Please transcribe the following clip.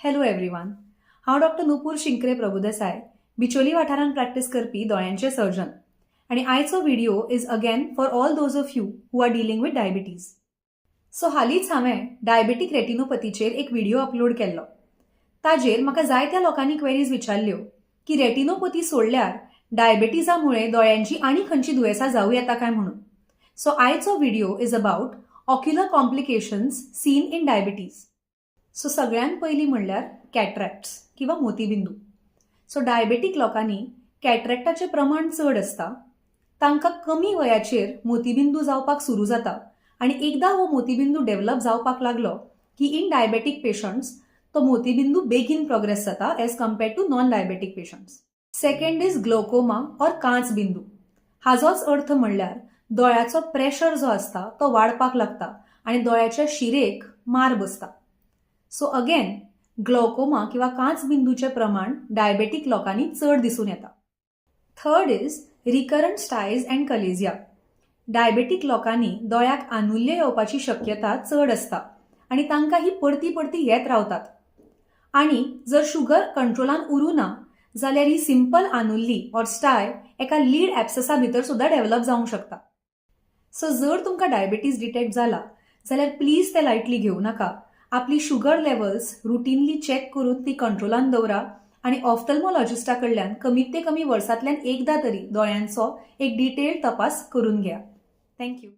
Hello everyone. हांव doctor नुपूर शिंकरे प्रभुदेसाय, बिचोली वाठारांत practice करपी दोळ्यांचे surgeon. आणि आयचो video is again for all those of you who are dealing with diabetes. So हालींच हांवें diabetic रेटिनोपथीचेर एक व्हिडिओ अपलोड केल्लो. ताजेर म्हाका जायत्या लोकांनी क्वेरीज विचारल्यो की रेटिनोपथी सोडल्यार डायबिटीजामुळे दोळ्यांची आनी खंयची दुयेंसां जावं येता काय म्हणून. सो आयचो video is about ocular complications seen in diabetes. So सगळ्यात पयलीं म्हणल्यार कॅटरॅक्ट्स किंवा मोतीबिंदू. सो डायबेटीक लोकांनी कॅटरॅक्टाचें प्रमाण चड आसता. तांकां कमी वयाचेर मोतीबिंदू जावपाक सुरू जाता आनी एकदां हो मोतीबिंदू डेव्हलप जावपाक लागलो की इन डायबेटीक पेशंट्स तो मोतीबिंदू बेगीन प्रोग्रेस जाता as compared to non diabetic patients. Second is glaucoma or कांच बिंदू. हाजोच अर्थ म्हणल्यार दोळ्याचो प्रेशर जो आसता तो वाडपाक लागता आनी दोळ्याच्या शिरेक मार बसता. सो अगेन ग्लोकोमा किंवा कांच बिंदूचे प्रमाण डायबेटीक लोकांनी चड दिसून येता. Third is recurrent styes and chalazia. Diabetic लोकांनी दोळ्याक आनुल्य येवपाची शक्यता चड आसता आनी तांकां ही परती येत रावतात. आनी जर शुगर कंट्रोलान उरूं ना जाल्यार ही सिंपल आनुल्ली ऑर स्टाय एका लीड एब्सेसा भितर सुद्धा डेव्हलप जावंक शकता. सो जर तुमकां डायबिटीज डिटेक्ट जाला जाल्यार प्लीज ते लायटली घेवं नाका. आपली शुगर लेवल्स रुटीनली चेक करून ती कंट्रोलान दवरा आनी ऑफ्थल्मोलॉजिस्टा कडल्यान कमीत ते कमी वर्सांतल्यान एकदां तरी दोळ्यांचो एक डिटेल्ड तपास करून घेया. थँक्यू.